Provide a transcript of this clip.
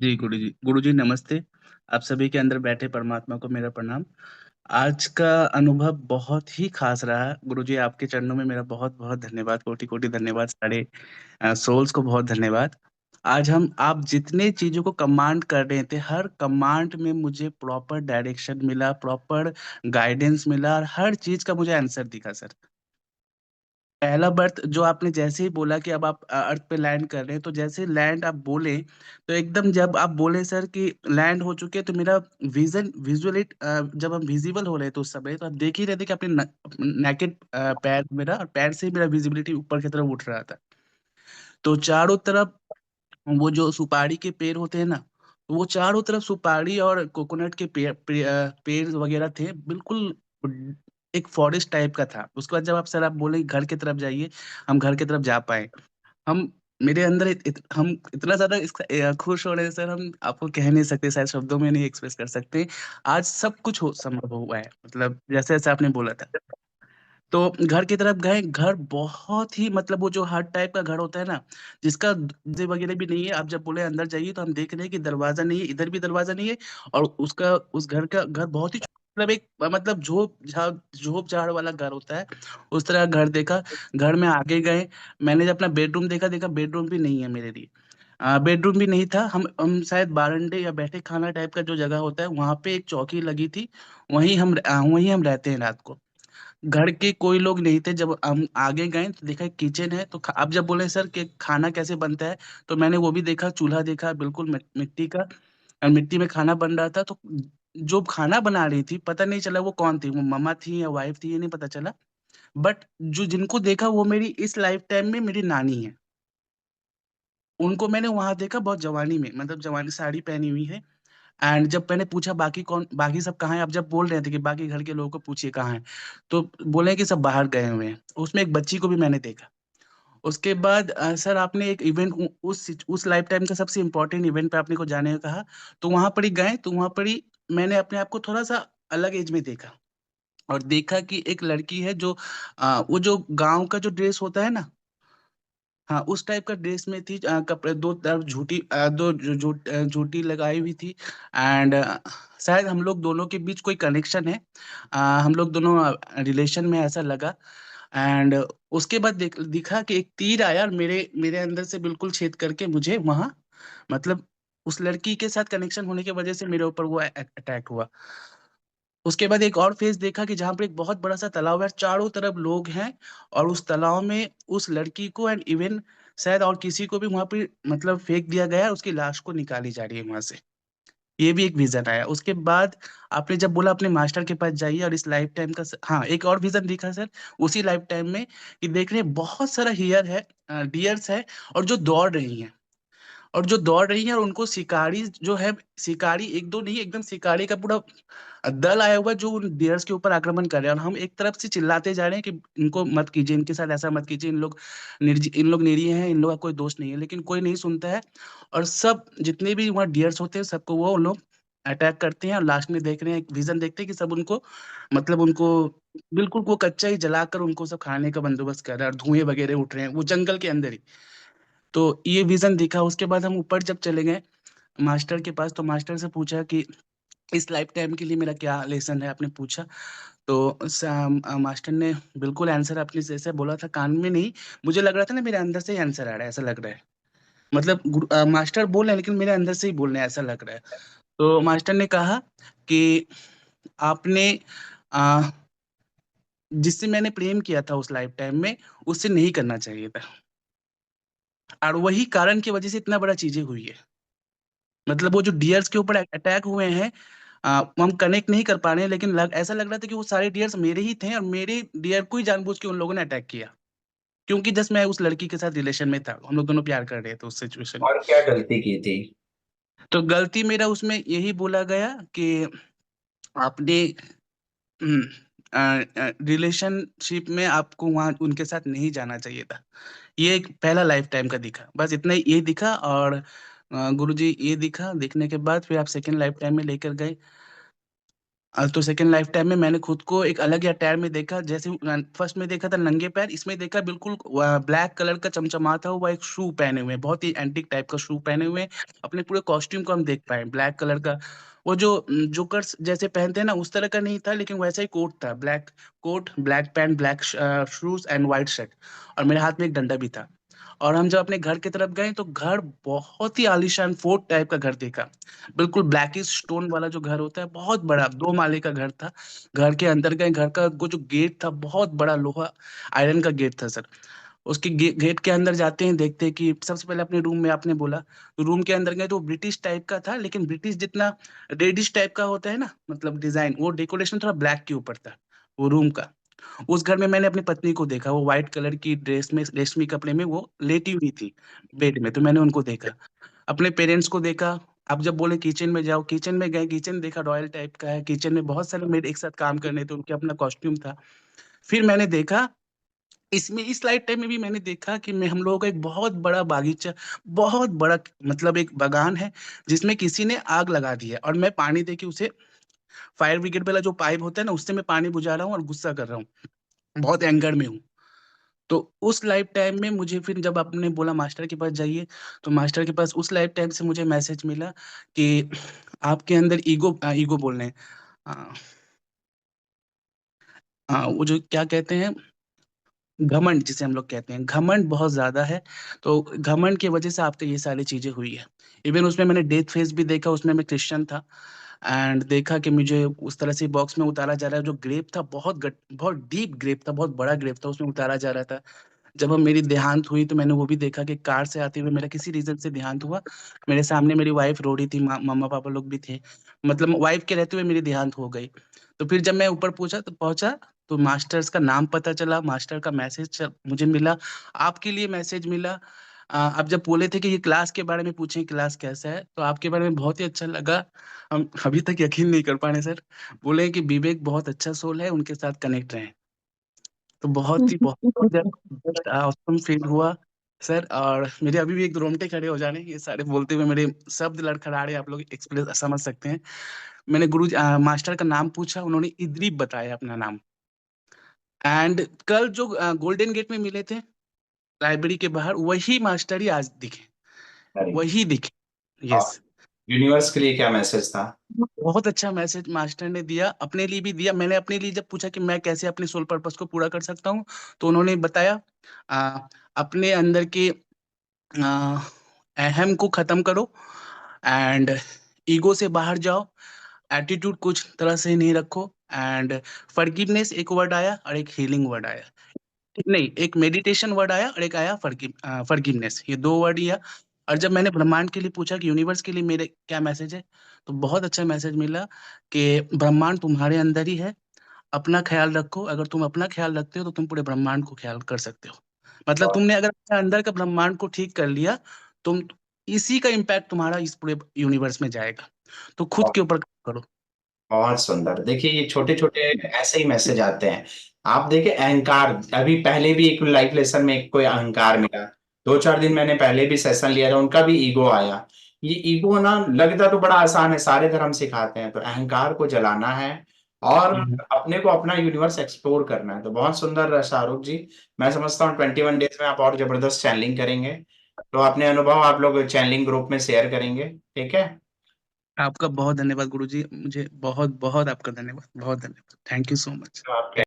जी, गुरुजी नमस्ते। आप सभी के अंदर बैठे परमात्मा को मेरा प्रणाम। आज का अनुभव बहुत ही ख़ास रहा। गुरुजी आपके चरणों में मेरा बहुत-बहुत धन्यवाद, कोटि-कोटि धन्यवाद, सारे सोल्स को बहुत धन्यवाद। आज हम आप जितने चीज़ों को कमांड कर रहे थे, हर कमांड में मुझे प्रॉपर डायरेक्शन मिला, प्रॉपर गाइडेंस मिला और हर चीज़ का मुझे आंसर दिखा सर। पहला बर्थ जो आपने जैसे ही बोला कि अब आप अर्थ पे लैंड कर रहे हैं, तो जैसे लैंड आप बोले, तो एकदम जब आप बोले सर कि लैंड हो चुके हैं, तो मेरा जब हम विज़िबल हो रहे थे उस समय, तो आप देख ही रहे थे कि अपने नेकेड पैर मेरा और पैर से ही मेरा विज़िबिलिटी ऊपर की तरफ उठ रहा था। तो चारों तरफ वो जो सुपारी के पेड़ होते हैं ना, वो चारों तरफ सुपारी और कोकोनट के पेड़ वगैरह थे, बिल्कुल एक फॉरेस्ट टाइप का था। उसके बाद जब आप बोले घर की तरफ जाइए, हम घर की तरफ जा पाए। हम मेरे अंदर हम इतना ज़्यादा खुश हो रहे हैं सर, हम आपको कह नहीं सकते, शायद शब्दों में नहीं एक्सप्रेस कर सकते। आज सब कुछ हो संभव हुआ है, मतलब जैसे-जैसे आपने बोला था। तो घर की तरफ गए, घर बहुत ही मतलब वो जो हट टाइप का घर होता है ना, जिसका दरवाज़े वगैरह भी नहीं है, आप जब बोले अंदर जाइए तो हम देख रहे हैं कि दरवाज़ा नहीं है, इधर भी दरवाज़ा नहीं है और उसका उस घर बहुत ही मतलब एक मतलब झोप-झाड़ वाला घर होता है, उस तरह का घर देखा। घर में आगे गए, मैंने जब अपना बेडरूम देखा बेडरूम भी नहीं है मेरे लिए। बेडरूम भी नहीं था, हम शायद बारंडे या बैठे खाना टाइप का जो जगह होता है, वहाँ पे एक चौकी लगी थी, वहीं हम रहते हैं रात को। घर के कोई लोग नहीं थे, जब हम आगे गए तो देखा किचन है, तो ख आप जब बोले सर कि खाना कैसे बनता है, तो मैंने वो भी देखा, चूल्हा देखा बिल्कुल मिट्टी का मिट्टी में खाना बन रहा था, तो जो खाना बना रही थी, पता नहीं चला वो कौन थी, वो मम्मा थी या वाइफ़ थी, ये नहीं पता चला। बट जो जिनको देखा वो मेरी इस लाइफ़ टाइम में मेरी नानी हैं। उनको मैंने वहाँ देखा बहुत जवानी में, मतलब जवानी साड़ी पहनी हुई है एंड जब मैंने पूछा बाकी सब कहाँ हैं? आप जब बोल रहे थे कि बाकी घर के लोगों को पूछिए कहाँ हैं? तो बोले कि सब बाहर गए हुए हैं। उसमें एक बच्ची को भी मैंने देखा। उसके बाद सर आपने एक इवेंट उ उस लाइफ़ टाइम का सबसे इम्पोर्टेंट इवेंट पे आपने को जाने को कहा, तो वहाँ पर ही गए, तो वहाँ पर ही मैंने अपने आप को थोड़ा-सा अलग ऐज में देखा और देखा कि एक लड़की है जो वो जो गाँव का जो ड्रेस होता है ना, हाँ, उस टाइप का ड्रेस में थी, कपड़े 2 तरफ झूठी लगाई हुई थी एंड शायद हम लोग दोनों के बीच कोई कनेक्शन है। हम लोग दोनों रिलेशन में ऐसा लगा एंड उसके बाद दिखा कि एक तीर आया और मेरे मेरे अंदर से बिल्कुल छेद करके मुझे वहाँ मतलब उस लड़की के साथ कनेक्शन होने की वज़ह से मेरे ऊपर वो अटैक हुआ। उसके बाद एक और फ़ेज़ देखा कि जहाँ पे एक बहुत बड़ा-सा तालाब है, चारों तरफ लोग हैं और उस तालाब में उस लड़की को एंड इवन शायद और किसी को भी वहाँ पे मतलब फेंक दिया गया है, उसकी लाश को निकाली जा रही है वहाँ से। ये भी एक विज़न आया। उसके बाद आपने जब बोला अपने मास्टर के पास जाइए और इस लाइफ़ टाइम का हाँ, एक और विज़न दिखा सर उसी लाइफ़ टाइम में कि देख रहे हैं बहुत सारा डियर्स है और जो दौड़ रही हैं। और जो दौड़ रही हैं और उनको शिकारी जो है, शिकारी 1-2 नहीं एकदम शिकारी का पूरा दल आया हुआ है जो उन डियर्स के ऊपर आक्रमण कर रहे हैं और हम एक तरफ से चिल्लाते जा रहे हैं कि इनको मत कीजिए, इनके साथ ऐसा मत कीजिए, इन लोग निरीह हैं, इन लोगों का कोई दोष नहीं है। लेकिन कोई नहीं सुनता है और सब जितने भी वहाँ डियर्स होते हैं सबको वो लोग अटैक करते हैं और लास्ट में देख रहे हैं, एक विज़न देखते हैं कि सब उनको मतलब उनको बिल्कुल वो कच्चा ही जलाकर उनको सब खाने का बंदोबस्त कर रहा है और धुएँ वगैरह उठ रहे हैं, वो जंगल के अंदर ही। तो ये विज़न दिखा, उसके बाद हम ऊपर जब चले गए मास्टर के पास, तो मास्टर से पूछा कि इस लाइफ़ टाइम के लिए मेरा क्या लेसन है? आपने पूछा, तो मास्टर ने बिल्कुल आंसर आपने जैसे बोला था कान में नहीं, मुझे लग रहा था ना मेरे अंदर से ही आंसर आ रहा है, ऐसा लग रहा है। मतलब मास्टर बोल रहे हैं लेकिन मेरे अंदर से ही बोल रहे हैं, ऐसा लग रहा है। तो मास्टर ने कहा कि आपने अ, जिससे मैंने प्रेम किया था उस लाइफ़ टाइम में, उससे नहीं करना चाहिए था और वही कारण की वज़ह से इतना बड़ा चीज़ें हुई है। मतलब वो जो डियर्स के ऊपर अटैक हुए हैं, हम कनेक्ट नहीं कर पा रहे हैं लेकिन ऐसा लग रहा था कि वो सारे डियर्स मेरे ही थे और मेरे डियर को ही जानबूझ के उन लोगों ने अटैक किया। क्योंकि जस्ट मैं उस लड़की के साथ रिलेशन में था। हम लोग दोनों प्यार कर रहे थे उस सिचुएशन में। और क्या गलती की थी? तो गलती मेरा उसमें यही बोला गया कि आपने उम, रिलेशनशिप में आपको वहाँ उनके साथ नहीं जाना चाहिए था। ये एक पहला लाइफ़ टाइम का दिखा। बस इतना ही ये दिखा और गुरुजी ये दिखा, दिखने के बाद फिर आप सेकंड लाइफ़ टाइम में लेकर गए। तो सेकंड लाइफ टाइम में मैंने खुद को एक अलग ही अटायर में देखा। जैसे फर्स्ट में देखा था नंगे पैर, इसमें देखा बिल्कुल ब्लैक कलर का चमचमाता हुआ एक शू पहने हुए हैं, बहुत ही एंटिक टाइप का शू पहने हुए हैं। अपने पूरे कॉस्ट्यूम को हम देख पाए ब्लैक कलर का। वो जो जोकर्स जैसे पहनते हैं ना, उस तरह का नहीं था, लेकिन वैसा ही कोट था, black coat, black pant, black shoes and white shirt. और मेरे हाथ में एक डंडा भी था। और हम जब अपने घर की तरफ गए तो घर बहुत ही आलीशान फोर्ट टाइप का घर देखा। बिल्कुल ब्लैकिश स्टोन वाला जो घर होता है, बहुत बड़ा 2 माले का घर था। घर के अंदर गए, घर का वो जो गेट था बहुत बड़ा, लोहा आयरन का गेट था सर। उसके गेट के अंदर जाते हैं, देखते हैं कि सबसे पहले अपने रूम में आपने बोला, तो रूम के अंदर गए तो ब्रिटिश टाइप का था, लेकिन ब्रिटिश जितना रेडिश टाइप का होता है ना, मतलब डिजाइन, वो डेकोरेशन थोड़ा ब्लैक के ऊपर था वो रूम का। उस घर में मैंने अपनी पत्नी को देखा, वो व्हाइट कलर की ड्रेस में, रेशमी कपड़े में वो लेटी हुई थी बेड में, तो मैंने उनको देखा। अपने पेरेंट्स को देखा। आप जब बोले किचन में जाओ, किचन में गए, किचन देखा रॉयल टाइप का है, किचन में बहुत सारे मेड एक साथ काम करने थे, उनके अपना कॉस्ट्यूम था। फिर मैंने देखा, इसमें इस लाइफ टाइम में भी मैंने देखा कि मैं हम लोगों का एक बहुत बड़ा बागीचा, बहुत बड़ा, मतलब एक बागान है, जिसमें किसी ने आग लगा दी है, और मैं पानी दे के उसे, फायर ब्रिगेड वाला जो पाइप होता है ना, उससे मैं पानी बुझा रहा हूँ और गुस्सा कर रहा हूँ, बहुत एंगर में हूँ। तो उस लाइफ टाइम में मुझे फिर जब आपने बोला मास्टर के पास जाइए, तो मास्टर के पास उस लाइफ टाइम से मुझे मैसेज मिला कि आपके अंदर ईगो, ईगो बोल रहे हैं, आ, वो जो क्या कहते हैं, घमंड जिसे हम लोग कहते हैं, घमंड बहुत ज्यादा है। तो घमंड की वजह से आपको ये सारी चीजें हुई है। इवन उसमें मैंने डेथ फेस भी देखा, उसमें मैं क्रिश्चियन था। एंड देखा कि मुझे उस तरह से बॉक्स में उतारा जा रहा है, जो ग्रेप था बहुत डीप ग्रेप था, बहुत बड़ा ग्रेप था, उसमें उतारा जा रहा था। जब हम मेरी देहांत हुई तो मैंने वो भी देखा कि कार से आते हुए मेरा किसी रीजन से देहांत हुआ। मेरे सामने मेरी वाइफ रो रही थी, मम्मा पापा लोग भी थे, मतलब वाइफ के रहते हुए मेरी देहांत हो गई। तो फिर जब मैं ऊपर पहुंचा, तो मास्टर्स का नाम पता चला, मास्टर का मैसेज मुझे मिला, आपके लिए मैसेज मिला। आप जब बोले थे कि ये क्लास के बारे में पूछें, क्लास कैसा है, तो आपके बारे में बहुत ही अच्छा लगा। हम अभी तक यकीन नहीं कर पा रहे सर। बोले कि विवेक बहुत अच्छा सोल है, उनके साथ कनेक्ट रहे। तो बहुत जस्ट ऑसम फील हुआ सर। और मेरे अभी भी एक रोंगटे खड़े हो जा रहे हैं, ये सारे बोलते हुए मेरे शब्द लड़खड़ा रहे हैं, आप लोग एक्सप्रेस समझ सकते हैं। मैंने मास्टर का नाम पूछा, उन्होंने इदरीब बताया अपना नाम। एंड कल जो गोल्डन गेट में मिले थे, लाइब्रेरी के बाहर, वही मास्टर ही आज दिखे, अरे, वही दिखे। और यस। यूनिवर्स के लिए क्या मैसेज था? बहुत अच्छा मैसेज मास्टर ने दिया, अपने लिए भी दिया। मैंने अपने लिए जब पूछा कि मैं कैसे अपने सोल पर्पस को पूरा कर सकता हूँ, तो उन्होंने बताया, आ, अपने अंदर के आ, अहम को खत्म करो, एंड ईगो से बाहर जाओ, एटीट्यूड कुछ तरह से नहीं रखो, एंड फॉरगिवनेस एक वर्ड आया और एक हीलिंग वर्ड आया। नहीं, एक मेडिटेशन वर्ड आया और एक आया फॉरगिवनेस, ये 2 वर्ड ही है। और जब मैंने ब्रह्मांड के लिए पूछा कि यूनिवर्स के लिए मेरे क्या मैसेज है, तो बहुत अच्छा मैसेज मिला कि ब्रह्मांड तुम्हारे अंदर ही है, अपना ख्याल रखो, अगर तुम अपना ख्याल रखते हो तो तुम पूरे ब्रह्मांड को ख्याल कर सकते हो। मतलब तुमने अगर अपने अंदर का ब्रह्मांड को ठीक कर लिया, तुम, इसी का इम्पैक्ट तुम्हारा इस पूरे यूनिवर्स में जाएगा। तो खुद के ऊपर काम करो। बहुत सुंदर। देखिए, ये छोटे छोटे ऐसे ही मैसेज आते हैं। आप देखिए, अहंकार, अभी पहले भी एक लाइफ लेसन में एक कोई अहंकार मिला। 2-4 दिन मैंने पहले भी सेशन लिया था, उनका भी ईगो आया। ये ईगो ना, लगता तो बड़ा आसान है, सारे धर्म सिखाते हैं, तो अहंकार को जलाना है और हम्म। अपने को, अपना यूनिवर्स एक्सप्लोर करना है। तो बहुत सुंदर शाहरुख जी। मैं समझता हूँ 21 डेज में आप और जबरदस्त चैनलिंग करेंगे। तो अपने अनुभव आप लोग चैनलिंग ग्रुप में शेयर करेंगे, ठीक है? आपका बहुत धन्यवाद गुरु जी, मुझे बहुत बहुत आपका धन्यवाद, बहुत धन्यवाद, थैंक यू सो मच। तो आप